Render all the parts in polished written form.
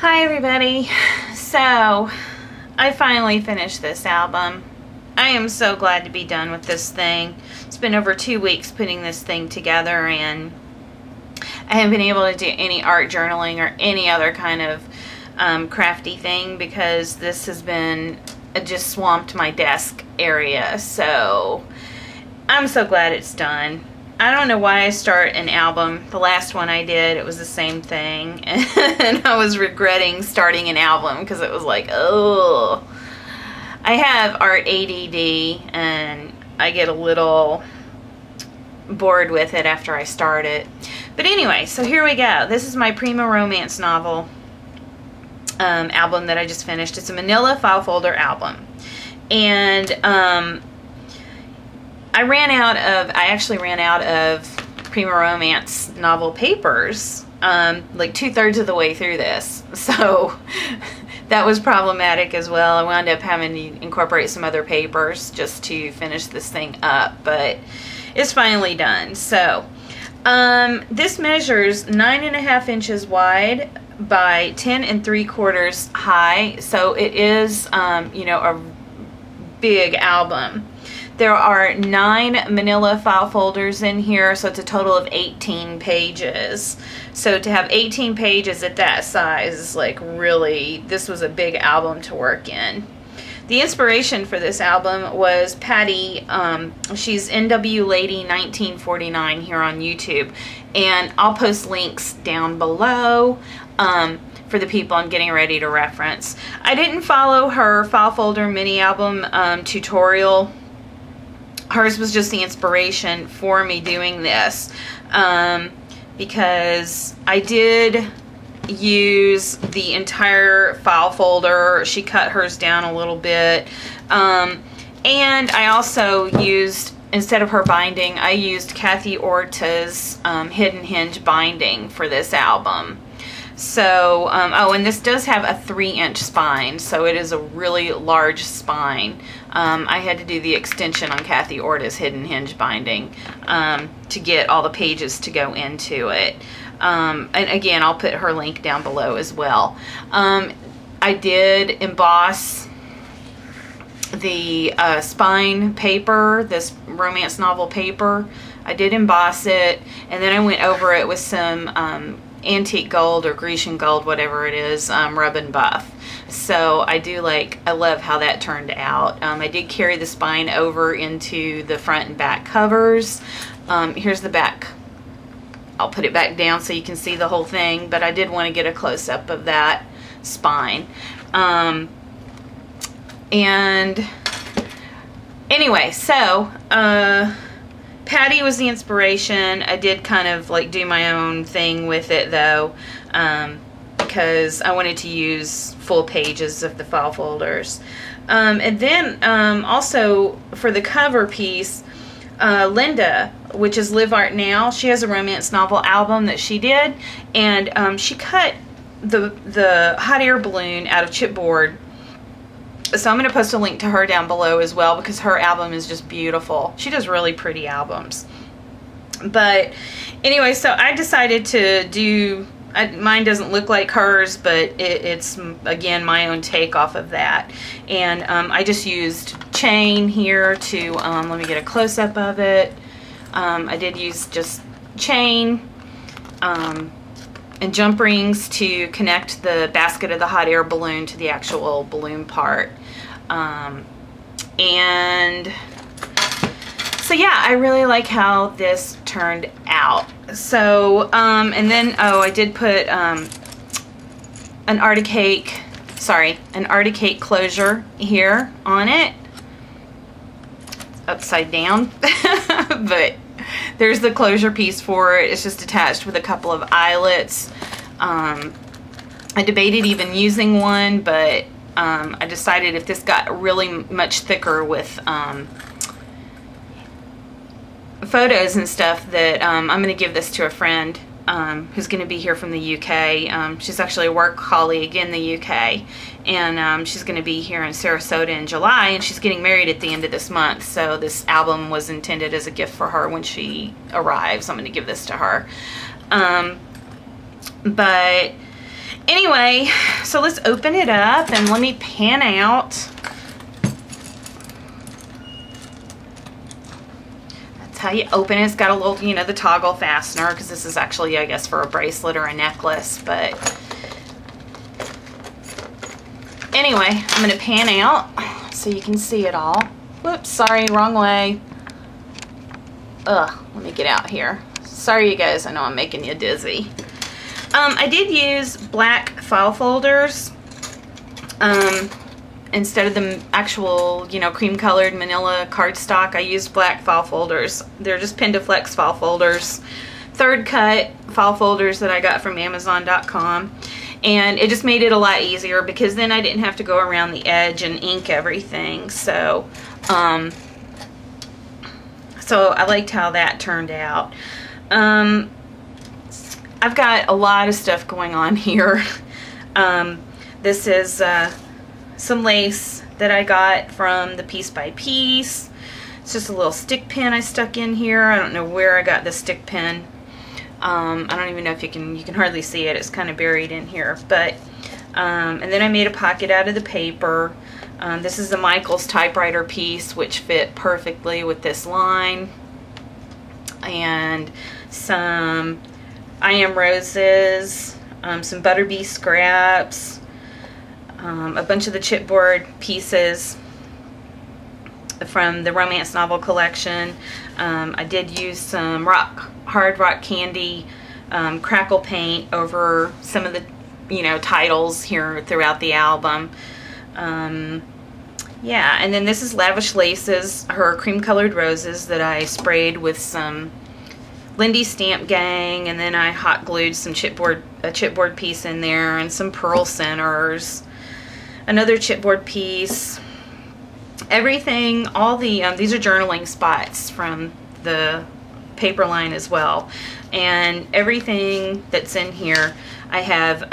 Hi everybody. So I finally finished this album. I am so glad to be done with this thing. It's been over 2 weeks putting this thing together, and I haven't been able to do any art journaling or any other kind of crafty thing because this has been just swamped my desk area. So I'm so glad it's done. I don't know why I start an album. The last one I did, it was the same thing. And I was regretting starting an album because it was like, oh. I have art ADD and I get a little bored with it after I start it. But anyway, so here we go. This is my Prima romance novel album that I just finished. It's a manila file folder album. And I actually ran out of Prima romance novel papers like 2/3 of the way through this. So that was problematic as well. I wound up having to incorporate some other papers just to finish this thing up, but it's finally done. So this measures 9.5 inches wide by 10 3/4 high. So it is, you know, a big album. There are 9 manila file folders in here, so it's a total of 18 pages. So to have 18 pages at that size is like really, this was a big album to work in. The inspiration for this album was Patti. She's NW Lady 1949 here on YouTube, and I'll post links down below for the people I'm getting ready to reference. I didn't follow her file folder mini album tutorial. Hers was just the inspiration for me doing this, because I did use the entire file folder. She cut hers down a little bit, and I also used, instead of her binding, I used Kathy Orta's Hidden Hinge binding for this album. So, oh, and this does have a 3-inch spine, so it is a really large spine. I had to do the extension on Kathy Orta's Hidden Hinge binding to get all the pages to go into it. And again, I'll put her link down below as well. I did emboss the spine paper, this romance novel paper. I did emboss it, and then I went over it with some antique gold or Grecian gold, whatever it is, rub and buff. So I love how that turned out. I did carry the spine over into the front and back covers. Here's the back. I'll put it back down so you can see the whole thing, but I did want to get a close-up of that spine. And anyway, so Patti was the inspiration. I did kind of like do my own thing with it though, because I wanted to use full pages of the file folders. And then also for the cover piece, Linda, which is Live Art Now, she has a romance novel album that she did, and she cut the hot air balloon out of chipboard. So I'm going to post a link to her down below as well, because her album is just beautiful. She does really pretty albums. But anyway, so I decided to do, mine doesn't look like hers, but it's again my own take off of that. And I just used chain here to, let me get a close-up of it. I did use just chain and jump rings to connect the basket of the hot air balloon to the actual balloon part. And so yeah, I really like how this turned out. So and then, oh, I did put an Arctic cake closure here on it, upside down. But there's the closure piece for it. It's just attached with a couple of eyelets. I debated even using one, but I decided if this got really much thicker with photos and stuff, that I'm going to give this to a friend who's going to be here from the UK. She's actually a work colleague in the UK, and she's going to be here in Sarasota in July, and she's getting married at the end of this month. So this album was intended as a gift for her when she arrives. I'm going to give this to her. But Anyway, so let's open it up and let me pan out. That's how you open it. It's got a little, you know, the toggle fastener, because this is actually, I guess, for a bracelet or a necklace. But anyway, I'm going to pan out so you can see it all. Whoops, sorry, wrong way. Ugh, let me get out here. Sorry, you guys, I know I'm making you dizzy. I did use black file folders instead of the actual, you know, cream colored manila cardstock. I used black file folders. They're just Pendaflex file folders, third cut file folders that I got from Amazon.com. And it just made it a lot easier, because then I didn't have to go around the edge and ink everything. So, so I liked how that turned out. I've got a lot of stuff going on here. This is some lace that I got from the Piece by Piece. It's just a little stick pin I stuck in here. I don't know where I got this stick pin. I don't even know if you can hardly see it. It's kind of buried in here. But and then I made a pocket out of the paper. This is the Michaels typewriter piece, which fit perfectly with this line. And some I Am Roses, some Butterbee scraps, a bunch of the chipboard pieces from the romance novel collection. I did use some hard rock candy crackle paint over some of the, you know, titles here throughout the album. Yeah, and then this is Lavish Laces, her cream colored roses that I sprayed with some Lindy Stamp Gang, and then I hot glued some a chipboard piece in there, and some pearl centers, another chipboard piece, everything, all the, these are journaling spots from the paper line as well, and everything that's in here I have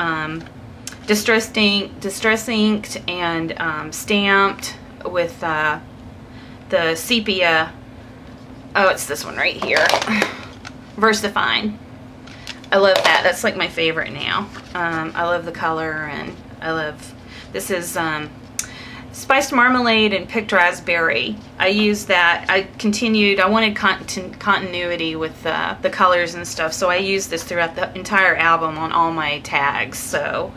distress inked and stamped with the sepia, oh, it's this one right here, VersaFine. I love that. That's like my favorite now. I love the color, and I love, this is Spiced Marmalade and Picked Raspberry. I used that. I wanted continuity with the colors and stuff, so I used this throughout the entire album on all my tags. So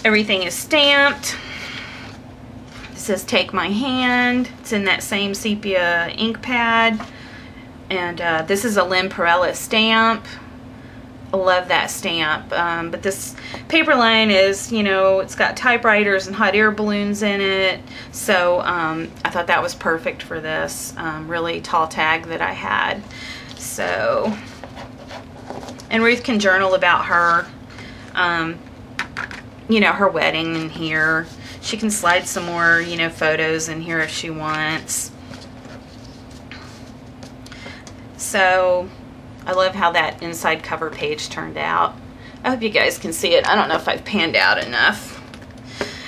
everything is stamped. It says Take My Hand. It's in that same sepia ink pad. And this is a Lynn Perella stamp. I love that stamp. But this paper line is, you know, it's got typewriters and hot air balloons in it. So I thought that was perfect for this really tall tag that I had. So, and Ruth can journal about her, you know, her wedding in here. She can slide some more, you know, photos in here if she wants. So I love how that inside cover page turned out. I hope you guys can see it. I don't know if I've panned out enough.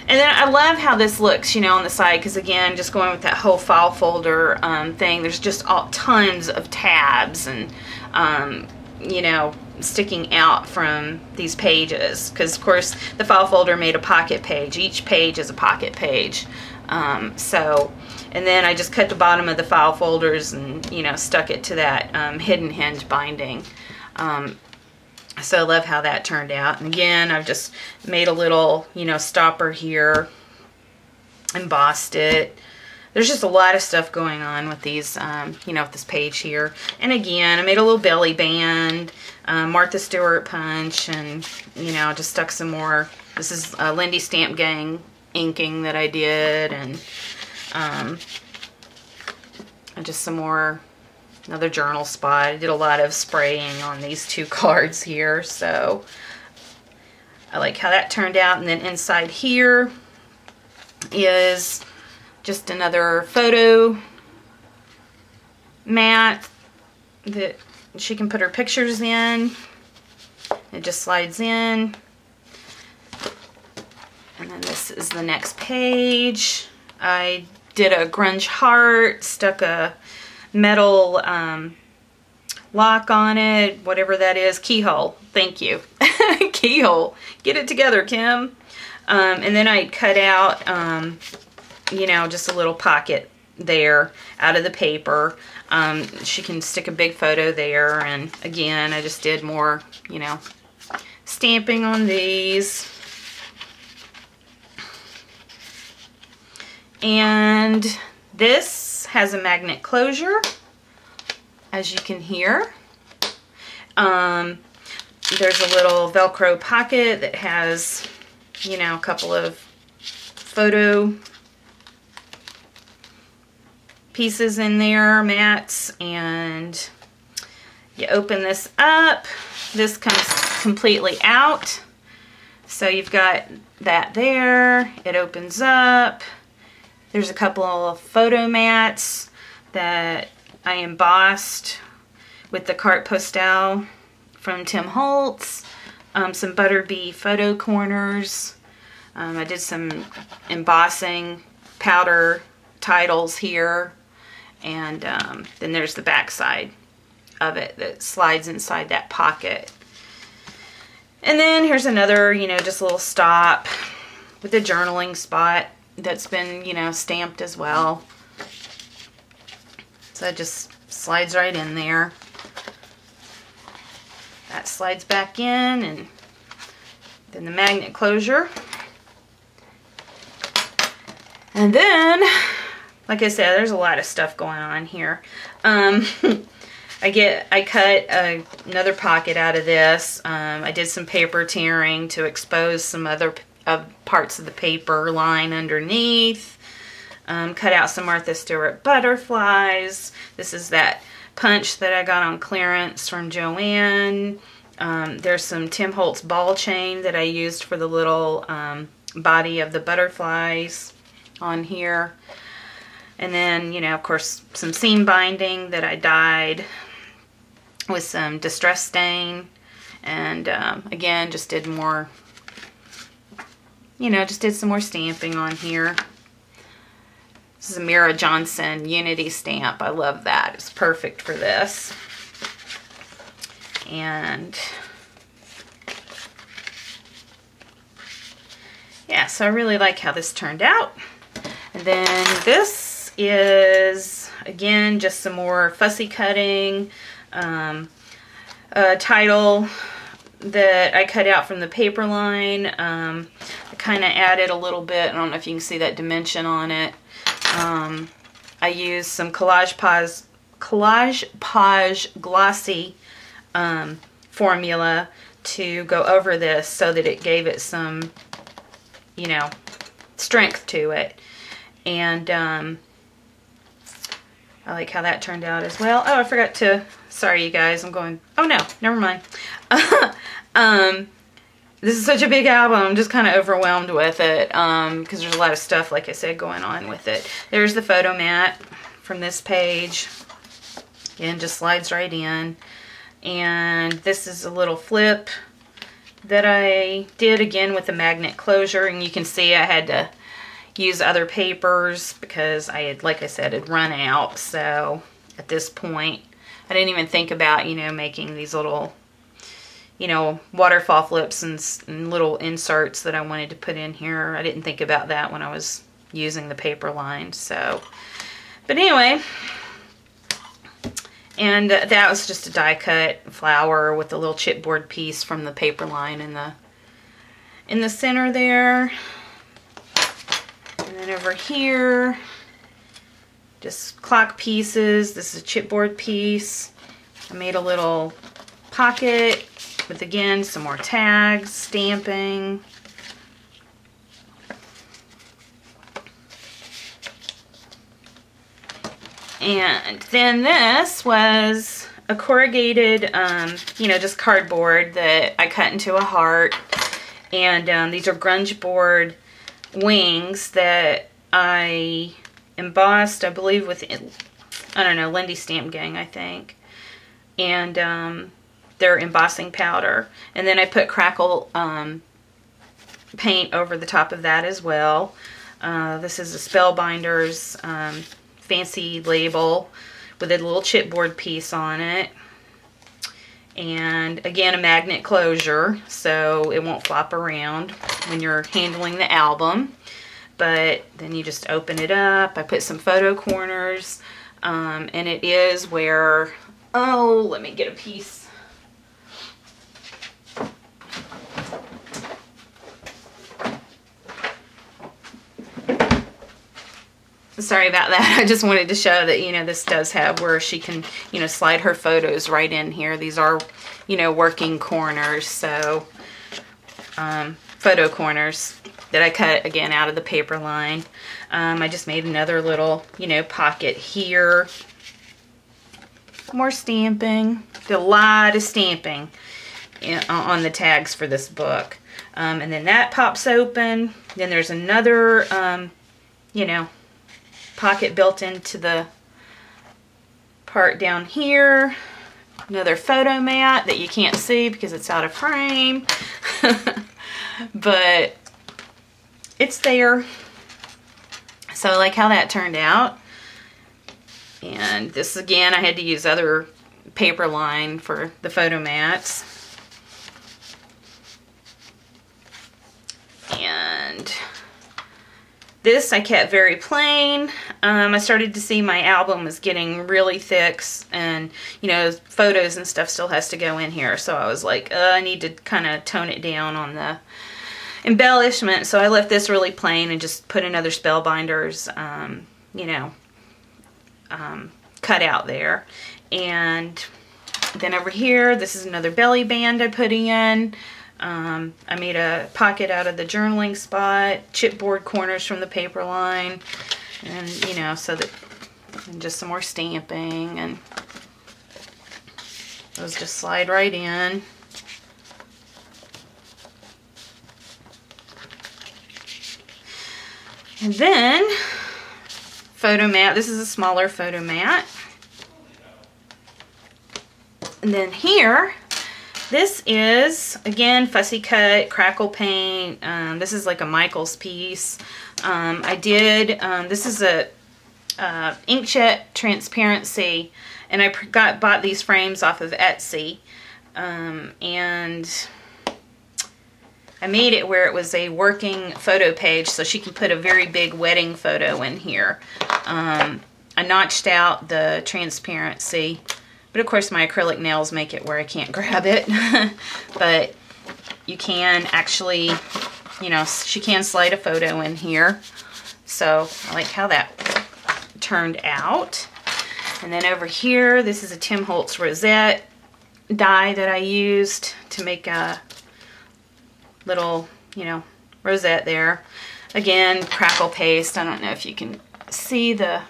And then I love how this looks, you know, on the side, because again, just going with that whole file folder thing, there's just tons of tabs and, you know, sticking out from these pages, because of course the file folder made a pocket page. Each page is a pocket page. So, and then I just cut the bottom of the file folders and, you know, stuck it to that hidden hinge binding. So I love how that turned out. And again, I've just made a little, you know, stopper here, embossed it. There's just a lot of stuff going on with these, you know, with this page here. And again, I made a little belly band, Martha Stewart punch, and, you know, just stuck some more. This is Lindy Stamp Gang inking that I did, and just some more, another journal spot. I did a lot of spraying on these two cards here, so I like how that turned out. And then inside here is just another photo mat that she can put her pictures in. It just slides in. And then this is the next page. I did a grunge heart, stuck a metal lock on it, whatever that is. Keyhole. Thank you. Keyhole. Get it together, Kim. And then I cut out, you know, just a little pocket there out of the paper. She can stick a big photo there. And again, I just did more, you know, stamping on these. And this has a magnet closure, as you can hear. There's a little Velcro pocket that has, you know, a couple of photo pieces in there, mats, and you open this up. This comes completely out. So you've got that there. It opens up. There's a couple of photo mats that I embossed with the carte postale from Tim Holtz. Some Butterbee photo corners. I did some embossing powder titles here. And then there's the back side of it that slides inside that pocket. And then here's another, you know, just a little stop with a journaling spot that's been, you know, stamped as well. So it just slides right in there. That slides back in, and then the magnet closure. And then, like I said, there's a lot of stuff going on here. I cut another pocket out of this. I did some paper tearing to expose some other parts of the paper line underneath. Cut out some Martha Stewart butterflies. This is that punch that I got on clearance from Joanne. There's some Tim Holtz ball chain that I used for the little body of the butterflies on here. And then, you know, of course, some seam binding that I dyed with some distress stain. And again, just did more, you know, just did some more stamping on here. This is a Mira Johnson Unity stamp. I love that. It's perfect for this. And yeah, so I really like how this turned out. And then this is, again, just some more fussy cutting. A title that I cut out from the paper line. I kind of added a little bit. I don't know if you can see that dimension on it. I used some Collage Page glossy formula to go over this so that it gave it some, you know, strength to it. And I like how that turned out as well. Oh, I forgot to, sorry you guys, I'm going, oh no, never mind. This is such a big album, I'm just kind of overwhelmed with it because there's a lot of stuff, like I said, going on with it. There's the photo mat from this page. Again, just slides right in. And this is a little flip that I did, again, with the magnet closure. And you can see I had to use other papers because I had, like I said, had run out. So at this point, I didn't even think about, you know, making these little, you know, waterfall flips and little inserts that I wanted to put in here. I didn't think about that when I was using the paper line. So, but anyway, and that was just a die cut flower with a little chipboard piece from the paper line in the center there. And then over here, just clock pieces. This is a chipboard piece. I made a little pocket with, again, some more tags, stamping. And then this was a corrugated, you know, just cardboard that I cut into a heart. And these are grunge board wings that I embossed, I believe, with, I don't know, Lindy Stamp Gang, I think. And their embossing powder. And then I put crackle paint over the top of that as well. This is a Spellbinders fancy label with a little chipboard piece on it. And again, a magnet closure, so it won't flop around when you're handling the album. But then you just open it up. I put some photo corners, and it is where, oh, let me get a piece. Sorry about that. I just wanted to show that, you know, this does have where she can, you know, slide her photos right in here. These are, you know, working corners, so photo corners that I cut again out of the paper line. I just made another little, you know, pocket here. More stamping. Did a lot of stamping on the tags for this book. And then that pops open. Then there's another, you know, pocket built into the part down here. Another photo mat that you can't see because it's out of frame. But it's there. So I like how that turned out. And this again, I had to use other paper line for the photo mats. And this I kept very plain. I started to see my album was getting really thick, and you know, photos and stuff still has to go in here. So I was like, I need to kind of tone it down on the embellishment. So I left this really plain and just put another Spellbinders, you know, cut out there. And then over here, this is another belly band I put in. I made a pocket out of the journaling spot, chipboard corners from the paper line, and you know, so that, and just some more stamping, and those just slide right in. And then photo mat. This is a smaller photo mat. And then here, this is, again, fussy cut, crackle paint. This is like a Michaels piece. I did, this is a inkjet transparency, and I bought these frames off of Etsy. And I made it where it was a working photo page, so she can put a very big wedding photo in here. I notched out the transparency. But of course my acrylic nails make it where I can't grab it. But you can actually, you know, she can slide a photo in here. So I like how that turned out. And then over here, this is a Tim Holtz rosette die that I used to make a little, you know, rosette there. Again, crackle paste. I don't know if you can see the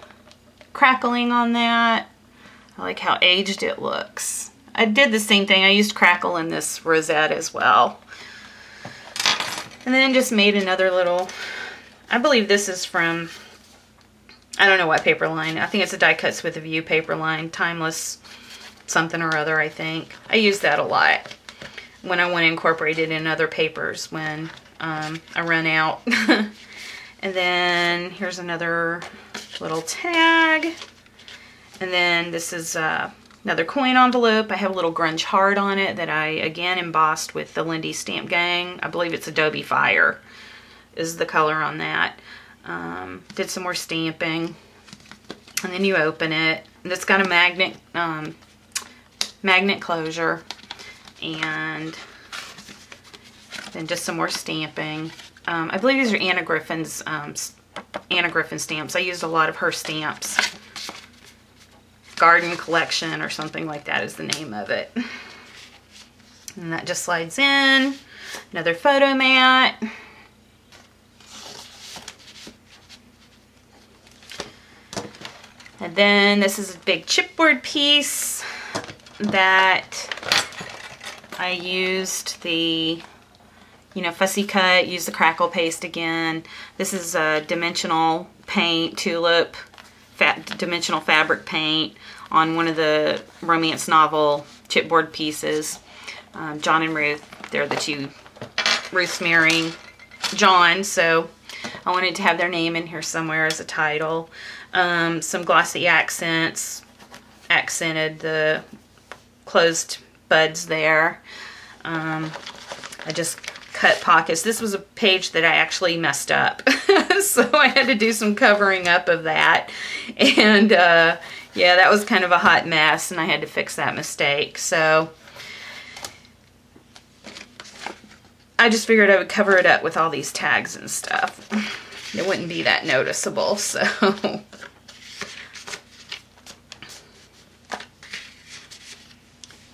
crackling on that. I like how aged it looks. I did the same thing. I used crackle in this rosette as well. And then just made another little, I believe this is from, I don't know what paper line. I think it's a Die Cuts with a View paper line. Timeless something or other, I think. I use that a lot when I want to incorporate it in other papers when I run out. And then here's another little tag. And then this is another coin envelope. I have a little grunge heart on it that I, again, embossed with the Lindy Stamp Gang. I believe it's Adobe Fire is the color on that. Did some more stamping. And then you open it. And it's got a magnet closure. And then just some more stamping. I believe these are Anna Griffin's Anna Griffin stamps. I used a lot of her stamps. Garden Collection or something like that is the name of it. And that just slides in. Another photo mat. And then this is a big chipboard piece that I used the, you know, fussy cut, used the crackle paste again. This is a dimensional paint, tulip, dimensional fabric paint on one of the romance novel chipboard pieces. John and Ruth, they're the two. Ruth's marrying John, so I wanted to have their name in here somewhere as a title. Some glossy accents, accented the closed buds there. I just cut pockets. This was a page that I actually messed up. So I had to do some covering up of that. And yeah, that was kind of a hot mess, and I had to fix that mistake. So I just figured I would cover it up with all these tags and stuff. It wouldn't be that noticeable, so.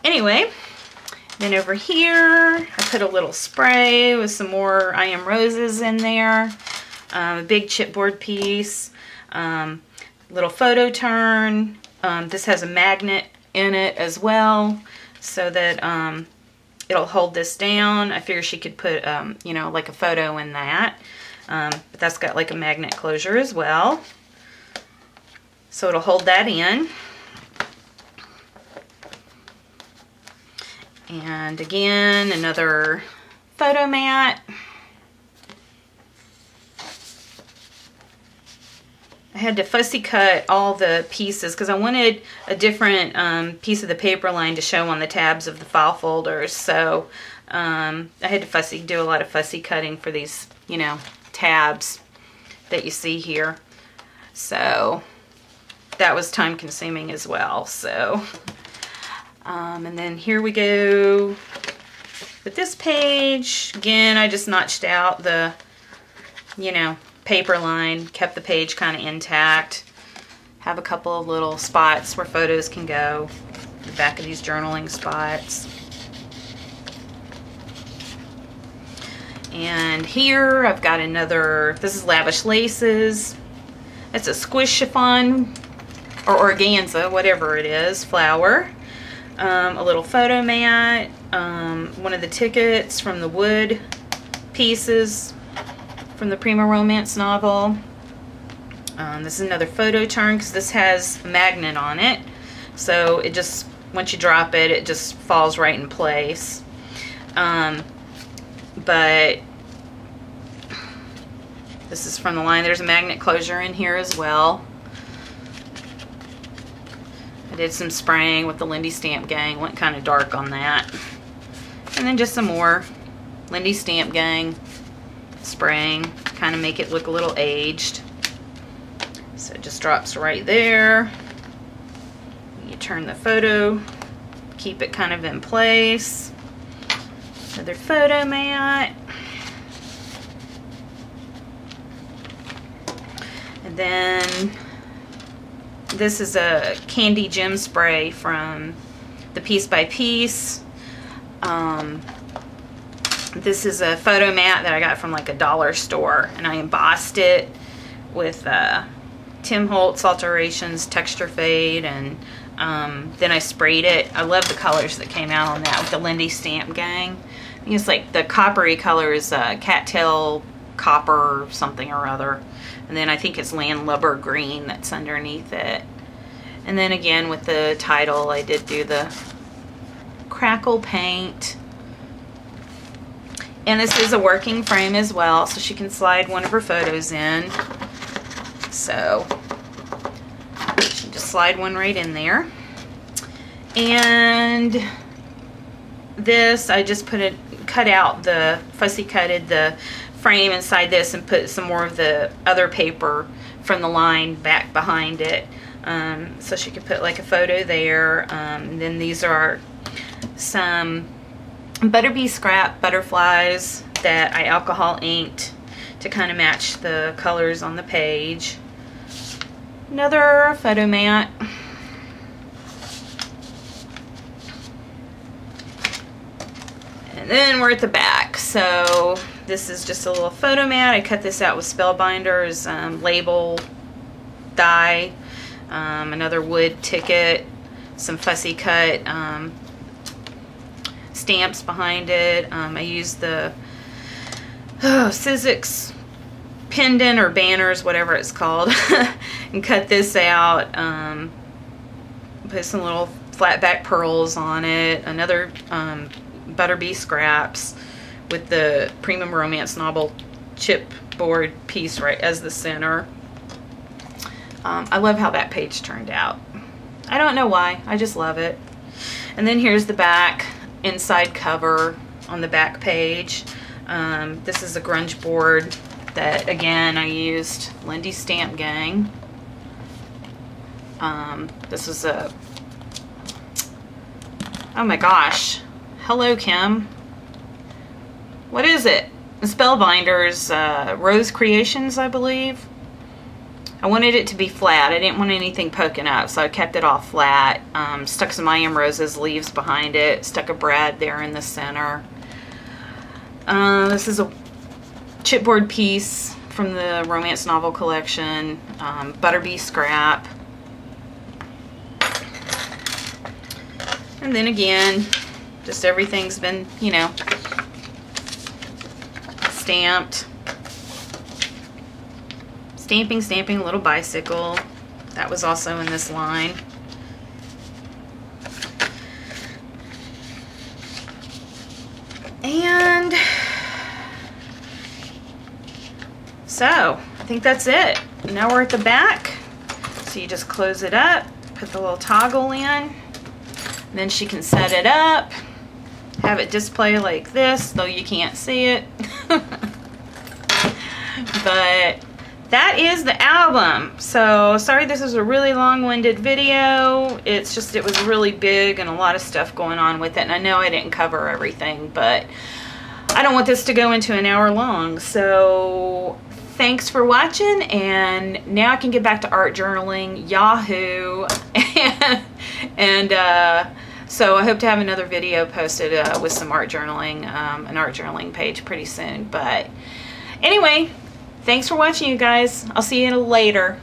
Anyway, then over here, I put a little spray with some more I Am Roses in there. A big chipboard piece. Little photo turn. This has a magnet in it as well, so that it'll hold this down. I figure she could put, you know, like a photo in that. But that's got like a magnet closure as well. So it'll hold that in. And again, another photo mat. I had to fussy cut all the pieces because I wanted a different piece of the paper line to show on the tabs of the file folders. So I had to do a lot of fussy cutting for these, you know, tabs that you see here. So that was time consuming as well. So and then here we go with this page. Again, I just notched out the, you know, paper line, kept the page kind of intact. Have a couple of little spots where photos can go, the back of these journaling spots. And here I've got another, this is Lavish Laces. It's a squish chiffon or organza, whatever it is, flower. A little photo mat, one of the tickets from the wood pieces from the Prima romance novel. This is another photo turn because this has a magnet on it. So it just, once you drop it, it just falls right in place. But this is from the line. There's a magnet closure in here as well. I did some spraying with the Lindy Stamp Gang, went kind of dark on that. And then just some more Lindy Stamp Gang spraying, kind of make it look a little aged. So it just drops right there. You turn the photo, keep it kind of in place. Another photo mat. And then this is a candy gem spray from the Piece by Piece. This is a photo mat that I got from like a dollar store, and I embossed it with Tim Holtz Alterations Texture Fade, and then I sprayed it. I love the colors that came out on that with the Lindy Stamp Gang. I think it's like the coppery color is cattail copper something or other. And then I think it's landlubber green that's underneath it. And then again with the title, I did do the crackle paint. And this is a working frame as well, so she can slide one of her photos in. So she can just slide one right in there. And this, I just cut out the, fussy cutted the frame inside this and put some more of the other paper from the line back behind it, so she could put like a photo there. And then these are some Butterbee scrap butterflies that I alcohol inked to kind of match the colors on the page. Another photo mat. And then we're at the back. So this is just a little photo mat. I cut this out with Spellbinders label die, another wood ticket, some fussy cut stamps behind it. I used the Sizzix pendant or banners, whatever it's called, and cut this out. Put some little flat back pearls on it. Another Butterbee scraps with the Prima romance novel chipboard piece right as the center. I love how that page turned out. I don't know why, I just love it. And then here's the back inside cover on the back page. This is a grunge board that, again, I used Lindy's Stamp Gang. This is a, oh my gosh, hello Kim. What is it? Spellbinders, Rose Creations, I believe. I wanted it to be flat. I didn't want anything poking up, so I kept it all flat. Stuck some I Am Rose's leaves behind it. Stuck a brad there in the center. This is a chipboard piece from the romance novel collection. Butterbee scrap. And then again, just everything's been, you know, stamped. Stamping, little bicycle. That was also in this line. And so, I think that's it. Now we're at the back. So you just close it up, put the little toggle in. Then she can set it up, have it display like this, though you can't see it. But that is the album. So sorry this is a really long-winded video. It's just, it was really big and a lot of stuff going on with it. And I know I didn't cover everything, but I don't want this to go into an hour long. So thanks for watching, and now I can get back to art journaling, Yahoo. So I hope to have another video posted with some art journaling, an art journaling page pretty soon. But anyway, thanks for watching, you guys. I'll see you later.